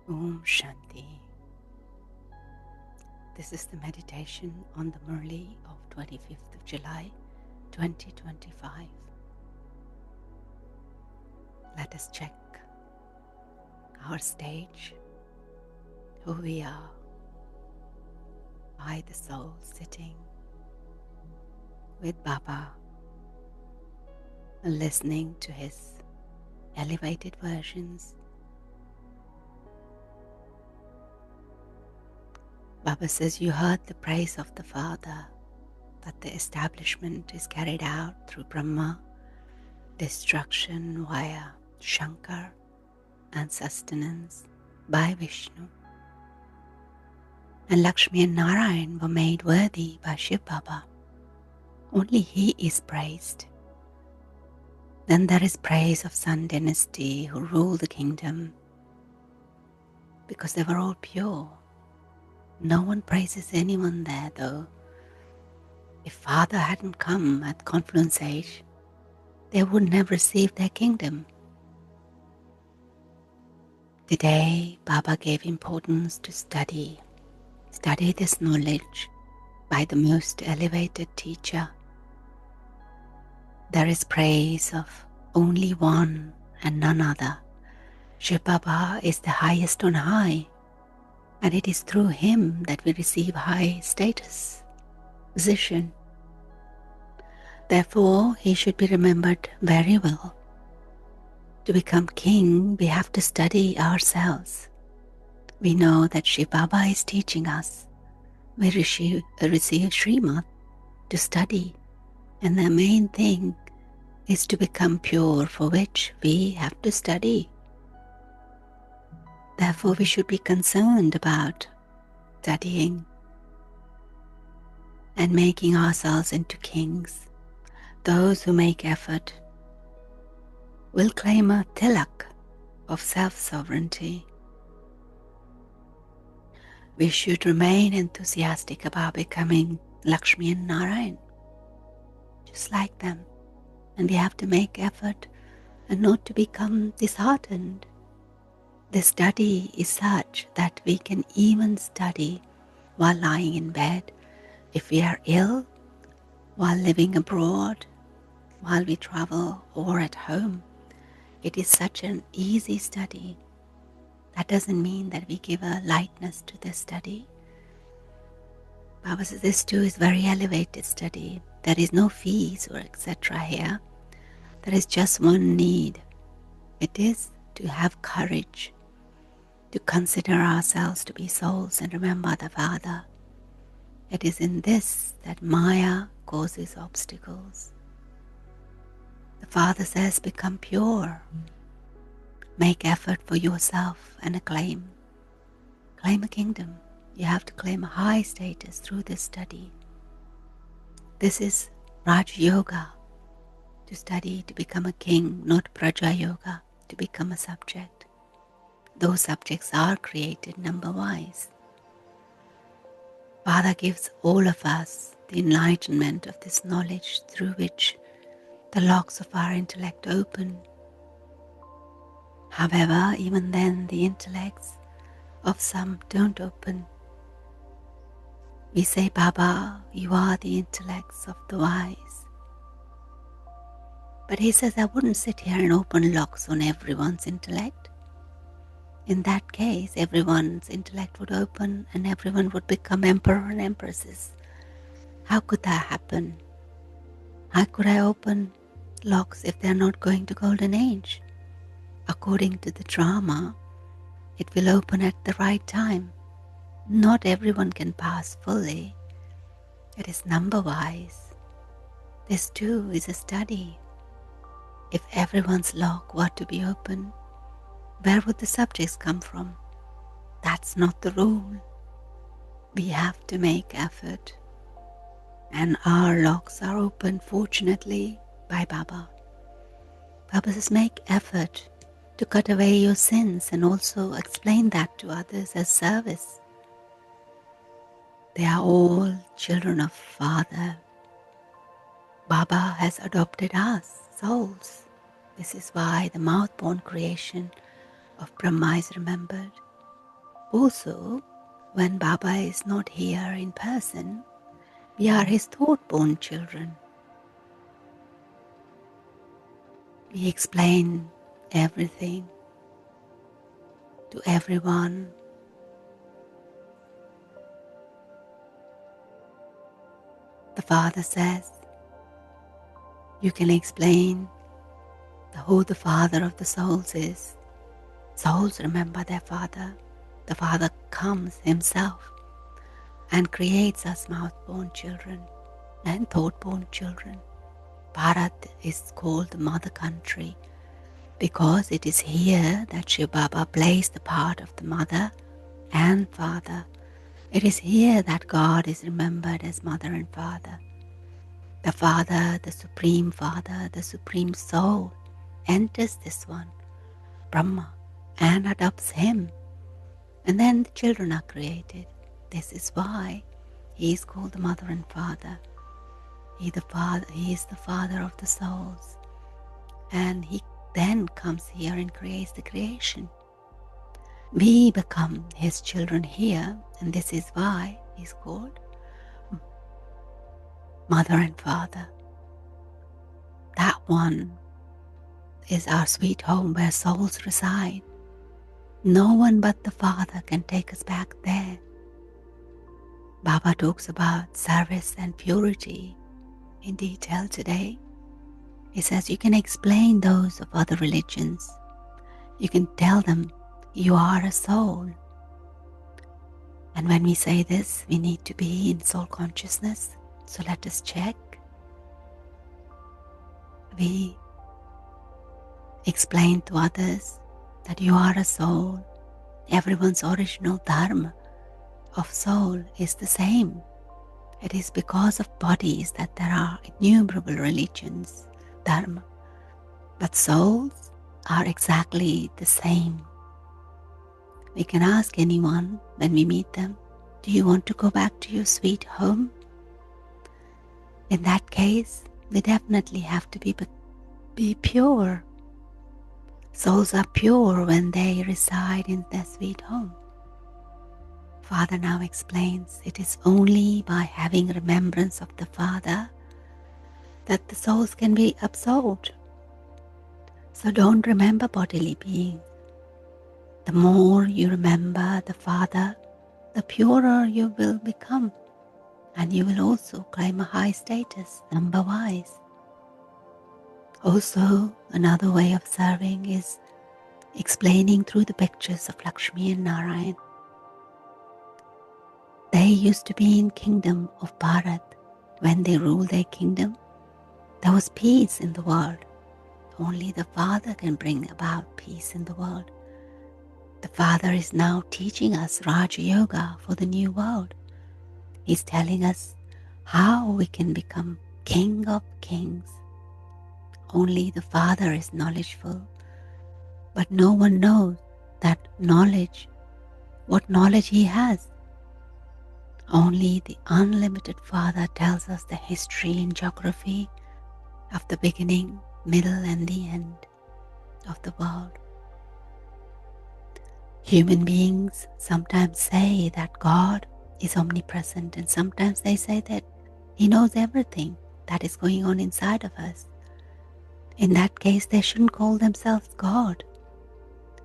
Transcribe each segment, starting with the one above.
Om Shanti. This is the meditation on the Murli of 25th of July 2025. Let us check our stage, who we are, by the soul sitting with Baba and listening to his elevated versions. Baba says, you heard the praise of the Father, that the establishment is carried out through Brahma, destruction via Shankar, and sustenance by Vishnu. And Lakshmi and Narayan were made worthy by Shiv Baba. Only he is praised. Then there is praise of Sun dynasty who ruled the kingdom because they were all pure. No one praises anyone there though. If Father hadn't come at confluence age, they wouldn't have received their kingdom. Today, Baba gave importance to study this knowledge by the most elevated teacher. There is praise of only one and none other. Shiv Baba is the highest on high, and it is through him that we receive high status, position. Therefore, he should be remembered very well. To become king, we have to study ourselves. We know that Shiv Baba is teaching us. We receive Srimad to study, and the main thing is to become pure, for which we have to study. Therefore, we should be concerned about studying and making ourselves into kings. Those who make effort will claim a tilak of self-sovereignty. We should remain enthusiastic about becoming Lakshmi and Narayan, just like them. And we have to make effort and not to become disheartened. The study is such that we can even study while lying in bed, if we are ill, while living abroad, while we travel, or at home. It is such an easy study. That doesn't mean that we give a lightness to the study. Baba says this too is very elevated study. There is no fees or etc. here. There is just one need. It is to have courage, to consider ourselves to be souls and remember the Father. It is in this that Maya causes obstacles. The Father says, become pure. Make effort for yourself and claim a kingdom. You have to claim a high status through this study. This is rajyoga, to study to become a king, not praja yoga, to become a subject. Those subjects are created number-wise. Father gives all of us the enlightenment of this knowledge through which the locks of our intellect open. However, even then the intellects of some don't open. We say, Baba, you are the intellects of the wise. But he says, I wouldn't sit here and open locks on everyone's intellect. In that case, everyone's intellect would open and everyone would become emperor and empresses. How could that happen? How could I open locks if they're not going to golden age? According to the drama, it will open at the right time. Not everyone can pass fully. It is number-wise. This too is a study. If everyone's lock were to be open, where would the subjects come from? That's not the rule. We have to make effort. And our locks are open, fortunately, by Baba. Baba says, make effort to cut away your sins and also explain that to others as service. They are all children of Father. Baba has adopted us, souls. This is why the mouth-born creation of Brahma is remembered. Also, when Baba is not here in person, we are his thought-born children. We explain everything to everyone. The Father says, you can explain who the Father of the souls is. Souls remember their Father. The Father comes himself and creates us mouth-born children and thought-born children. Bharat is called the mother country because it is here that Shiv Baba plays the part of the mother and father. It is here that God is remembered as mother and father. The Father, the Supreme Father, the Supreme Soul enters this one, Brahma, and adopts him. And then the children are created. This is why he is called the mother and father. He is the father of the souls. And he then comes here and creates the creation. We become his children here, and this is why he's called mother and father. That one is our sweet home where souls reside. No one but the Father can take us back there. Baba talks about service and purity in detail today. He says you can explain those of other religions. You can tell them you are a soul. And when we say this, we need to be in soul consciousness. So let us check. We explain to others that you are a soul. Everyone's original dharma of soul is the same. It is because of bodies that there are innumerable religions, dharma. But souls are exactly the same. We can ask anyone when we meet them, do you want to go back to your sweet home? In that case, we definitely have to be pure. Souls are pure when they reside in their sweet home. Father now explains it is only by having remembrance of the Father that the souls can be absolved. So don't remember bodily beings. The more you remember the Father, the purer you will become, and you will also claim a high status, number-wise. Also, another way of serving is explaining through the pictures of Lakshmi and Narayan. They used to be in kingdom of Bharat. When they ruled their kingdom, there was peace in the world. Only the Father can bring about peace in the world. The Father is now teaching us rajyoga for the new world. He's telling us how we can become king of kings. Only the Father is knowledgeful, but no one knows that knowledge, what knowledge he has. Only the unlimited Father tells us the history and geography of the beginning, middle, and the end of the world. Human beings sometimes say that God is omnipresent, and sometimes they say that he knows everything that is going on inside of us. In that case, they shouldn't call themselves God.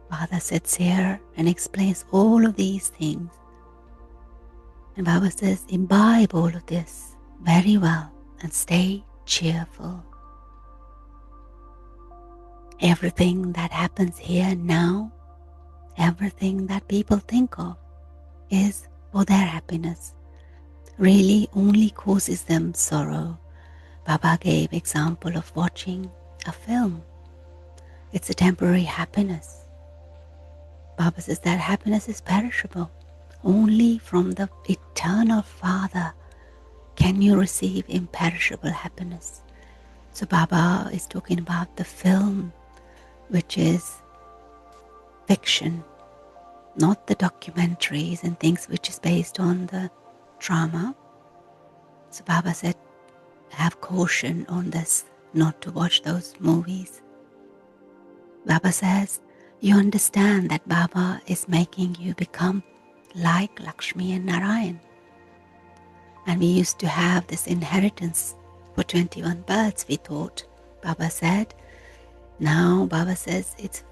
Father sits here and explains all of these things. And Baba says, imbibe all of this very well and stay cheerful. Everything that happens here and now, everything that people think of is for their happiness, really only causes them sorrow. Baba gave example of watching a film. It's a temporary happiness. Baba says that happiness is perishable. Only from the eternal Father can you receive imperishable happiness. So Baba is talking about the film, which is fiction, not the documentaries and things which is based on the drama. So Baba said, have caution on this, not to watch those movies. Baba says, you understand that Baba is making you become like Lakshmi and Narayan. And we used to have this inheritance for 21 births, we thought. Baba said, now Baba says it's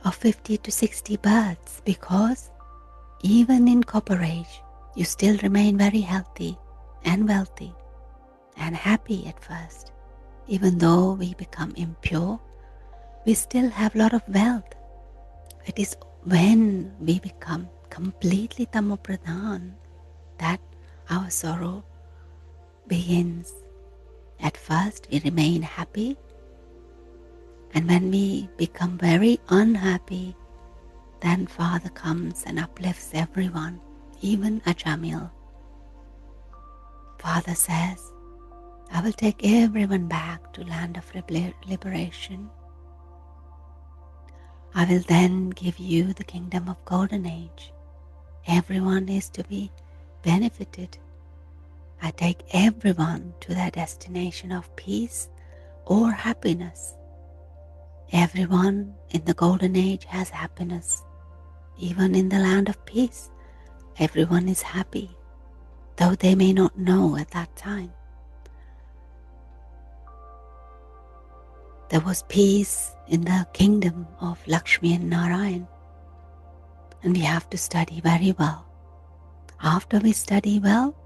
of 50 to 60 births, because even in copper age, you still remain very healthy and wealthy and happy at first. Even though we become impure, we still have a lot of wealth. It is when we become completely tamopradhan that our sorrow begins. At first, we remain happy, and when we become very unhappy, then Father comes and uplifts everyone, even Ajamil. Father says, I will take everyone back to land of liberation. I will then give you the kingdom of golden age. Everyone is to be benefited. I take everyone to their destination of peace or happiness. Everyone in the golden age has happiness. Even in the land of peace, everyone is happy, though they may not know at that time. There was peace in the kingdom of Lakshmi and Narayan, and we have to study very well. After we study well,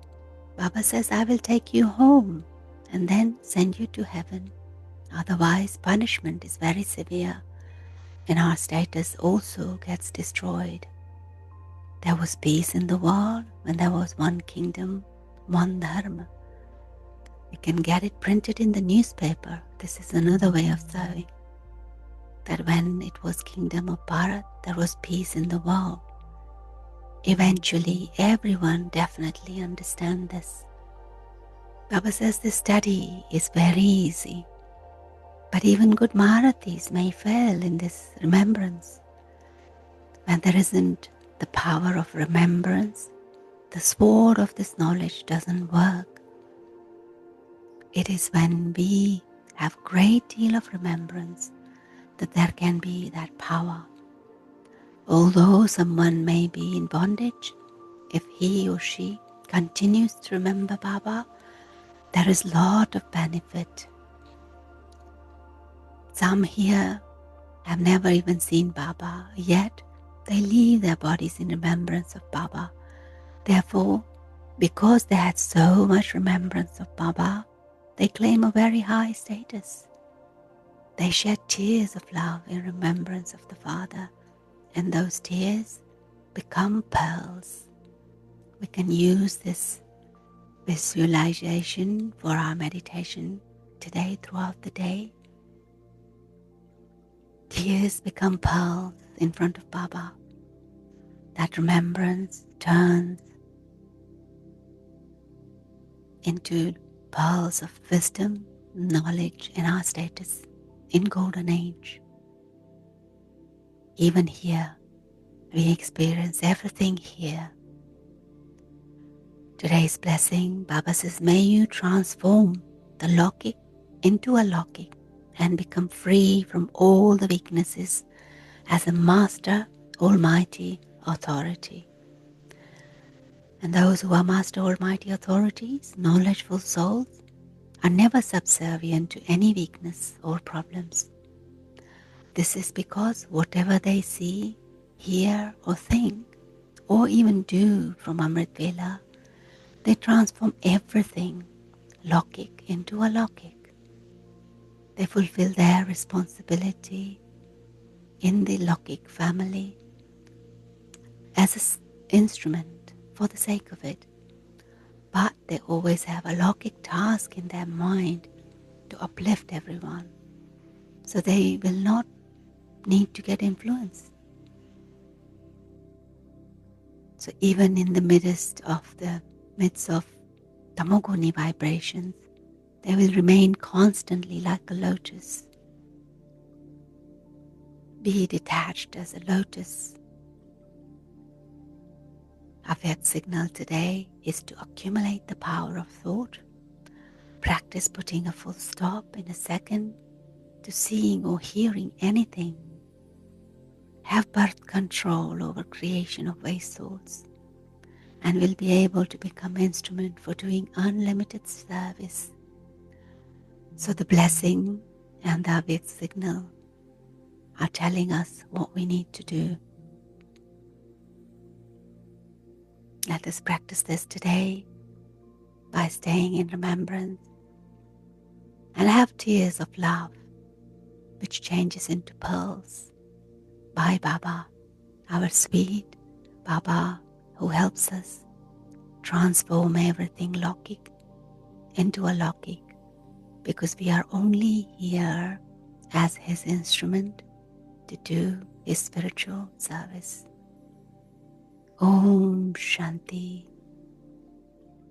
Baba says, I will take you home and then send you to heaven. Otherwise, punishment is very severe, and our status also gets destroyed. There was peace in the world when there was one kingdom, one dharma. You can get it printed in the newspaper. This is another way of saying that when it was kingdom of Bharat, there was peace in the world. Eventually, everyone definitely understands this. Baba says this study is very easy, but even good Maharathis may fail in this remembrance. When there isn't the power of remembrance, the sword of this knowledge doesn't work. It is when we have great deal of remembrance that there can be that power. Although someone may be in bondage, if he or she continues to remember Baba, there is a lot of benefit. Some here have never even seen Baba, yet they leave their bodies in remembrance of Baba. Therefore, because they had so much remembrance of Baba, they claim a very high status. They shed tears of love in remembrance of the Father, and those tears become pearls. We can use this visualization for our meditation today, throughout the day. Tears become pearls in front of Baba. That remembrance turns into pearls of wisdom, knowledge, and our status in golden age. Even here, we experience everything here. Today's blessing, Baba says, may you transform the lokik into a lokik and become free from all the weaknesses as a master, almighty authority. And those who are master, almighty authorities, knowledgeful souls, are never subservient to any weakness or problems. This is because whatever they see, hear, or think, or even do from amrit vela, they transform everything, lokik, into a lokik. They fulfill their responsibility in the lokik family as an instrument for the sake of it. But they always have a lokik task in their mind to uplift everyone. So they will not need to get influenced. So even in the midst of tamoguni vibrations, they will remain constantly like a lotus. Be detached as a lotus. Our fifth signal today is to accumulate the power of thought. Practice putting a full stop in a second to seeing or hearing anything. have birth control over creation of waste souls, and will be able to become instrument for doing unlimited service. So the blessing and the amrit signal are telling us what we need to do. Let us practice this today by staying in remembrance and have tears of love which changes into pearls by Baba, our sweet Baba who helps us transform everything lokik into a lokik, because we are only here as his instrument to do his spiritual service. Om Shanti.